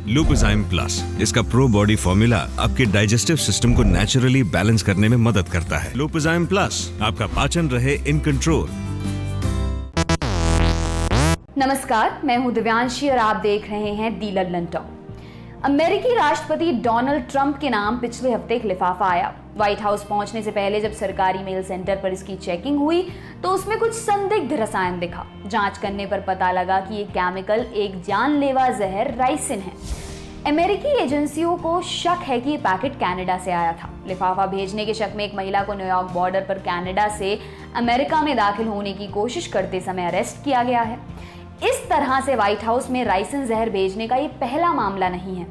लुपिजाइम plus, इसका pro body formula आपके digestive system को नेचुरली बैलेंस करने में मदद करता है। लुपिजाइम प्लस, आपका पाचन रहे इन कंट्रोल। नमस्कार, मैं हूं दिव्यांशी और आप देख रहे हैं दी लल्लन टॉक। अमेरिकी राष्ट्रपति डोनाल्ड ट्रंप के नाम पिछले हफ्ते एक लिफाफा आया। व्हाइट हाउस पहुंचने से पहले जब सरकारी मेल सेंटर पर इसकी चेकिंग हुई तो उसमें कुछ संदिग्ध रसायन दिखा। जांच करने पर पता लगा कि ये केमिकल एक जानलेवा जहर राइसिन है। अमेरिकी एजेंसियों को शक है कि ये पैकेट कनाडा से आया था। लिफाफा भेजने के शक में एक महिला को न्यूयॉर्क बॉर्डर पर कनाडा से अमेरिका में दाखिल होने की कोशिश करते समय अरेस्ट किया गया है। इस तरह से व्हाइट हाउस में राइसिन जहर भेजने का ये पहला मामला नहीं है।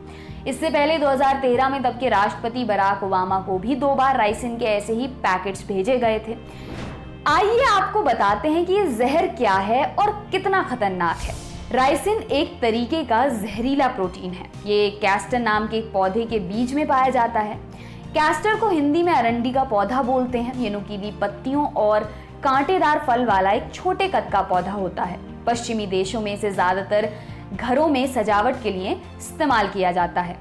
इससे पहले 2013 में तब के राष्ट्रपति बराक ओबामा को भी 2 बार राइसिन के ऐसे ही पैकेट्स भेजे गए थे। आइए आपको बताते हैं कि ये जहर क्या है और कितना खतरनाक है। राइसिन एक तरीके का जहरीला प्रोटीन है। ये कैस्टर नाम के एक पौधे के बीज में पाया जाता है। कैस्टर को हिंदी में अरंडी का पौधा बोलते हैं। ये नुकीली पत्तियों और कांटेदार फल वाला एक छोटे कद का पौधा होता है। पश्चिमी देशों में इसे ज्यादातर घरों में सजावट के लिए इस्तेमाल किया जाता है।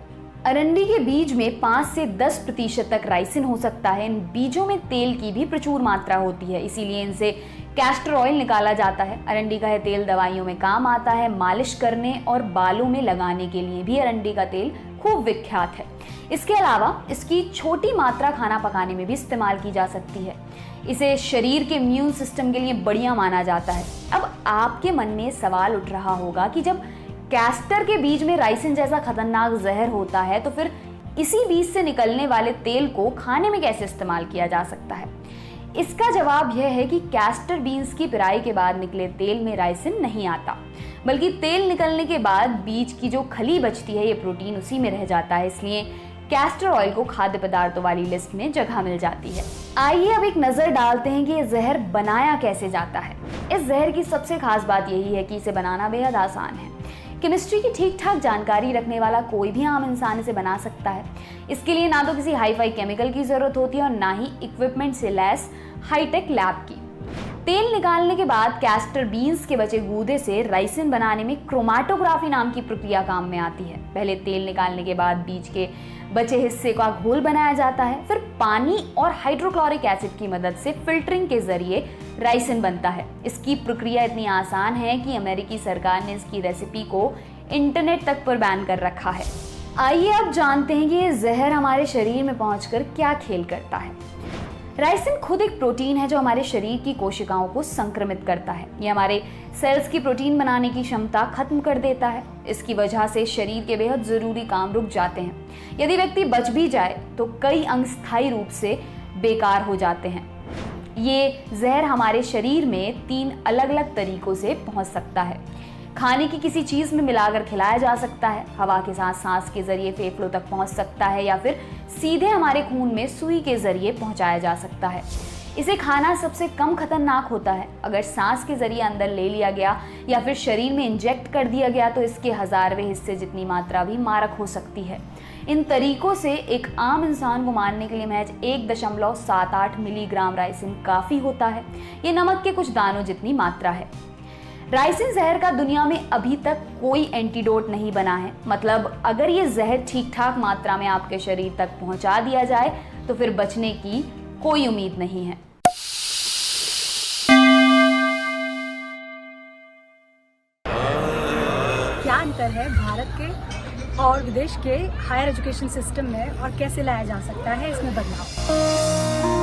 अरंडी के बीज में 5 से 10% तक राइसिन हो सकता है। इन बीजों में तेल की भी प्रचुर मात्रा होती है, इसीलिए इनसे कैस्टर ऑयल निकाला जाता है। अरंडी का यह तेल दवाइयों में काम आता है। मालिश करने और बालों में लगाने के लिए भी अरंडी का तेल खूब विख्यात है। इसके अलावा इसकी छोटी मात्रा खाना पकाने में भी इस्तेमाल की जा सकती है। इसे शरीर के इम्यून सिस्टम के लिए बढ़िया माना जाता है। अब आपके मन में सवाल उठ रहा होगा कि जब कैस्टर के बीज में राइसिन जैसा खतरनाक जहर होता है तो फिर इसी बीज से निकलने वाले तेल को खाने में कैसे इस्तेमाल किया जा सकता है। इसका जवाब यह है कि कैस्टर बीन्स की पिराई के बाद निकले तेल में राइसिन नहीं आता, बल्कि तेल निकलने के बाद बीज की जो खली बचती है ये प्रोटीन उसी में रह जाता है। इसलिए कैस्टर ऑयल को खाद्य पदार्थों वाली लिस्ट में जगह मिल जाती है। आइए अब एक नजर डालते हैं कि ये जहर बनाया कैसे जाता है। इस जहर की सबसे खास बात यही है कि इसे बनाना बेहद आसान है। केमिस्ट्री की ठीक ठाक जानकारी रखने वाला कोई भी आम इंसान इसे बना सकता है। इसके लिए ना तो किसी हाई-फाई केमिकल की जरूरत होती है और ना ही इक्विपमेंट से लैस हाईटेक लैब की। तेल निकालने के बाद कैस्टर बीन्स के बचे गूदे से राइसिन बनाने में क्रोमैटोग्राफी नाम की प्रक्रिया काम में आती है। पहले तेल निकालने के बाद बीज के बचे हिस्से का घोल बनाया जाता है, फिर पानी और हाइड्रोक्लोरिक एसिड की मदद से फिल्टरिंग के जरिए राइसिन बनता है। इसकी प्रक्रिया इतनी आसान है कि अमेरिकी सरकार ने इसकी रेसिपी को इंटरनेट तक पर बैन कर रखा है। आइए अब जानते हैं कि ये जहर हमारे शरीर में पहुंचकर क्या खेल करता है। राइसिन खुद एक प्रोटीन है जो हमारे शरीर की कोशिकाओं को संक्रमित करता है। ये हमारे सेल्स की प्रोटीन बनाने की क्षमता खत्म कर देता है। इसकी वजह से शरीर के बेहद जरूरी काम रुक जाते हैं। यदि व्यक्ति बच भी जाए तो कई अंग स्थायी रूप से बेकार हो जाते हैं। ये जहर हमारे शरीर में 3 अलग अलग तरीकों से पहुंच सकता है। खाने की किसी चीज में मिलाकर खिलाया जा सकता है, हवा के साथ सांस के जरिए फेफड़ों तक पहुंच सकता है, या फिर सीधे हमारे खून में सुई के जरिए पहुंचाया जा सकता है। इसे खाना सबसे कम खतरनाक होता है। अगर सांस के जरिए अंदर ले लिया गया या फिर शरीर में इंजेक्ट कर दिया गया तो इसके 1000वें हिस्से जितनी मात्रा भी मारक हो सकती है। इन तरीकों से एक आम इंसान को मारने के लिए महज 1.78 मिलीग्राम राइसिन काफी होता है। ये नमक के कुछ दानों जितनी मात्रा है। राइसिन जहर का दुनिया में अभी तक कोई एंटीडोट नहीं बना है। मतलब अगर ये जहर ठीक ठाक मात्रा में आपके शरीर तक पहुंचा दिया जाए तो फिर बचने की कोई उम्मीद नहीं है। क्या अंतर है भारत के और विदेश के हायर एजुकेशन सिस्टम में और कैसे लाया जा सकता है इसमें बदलाव?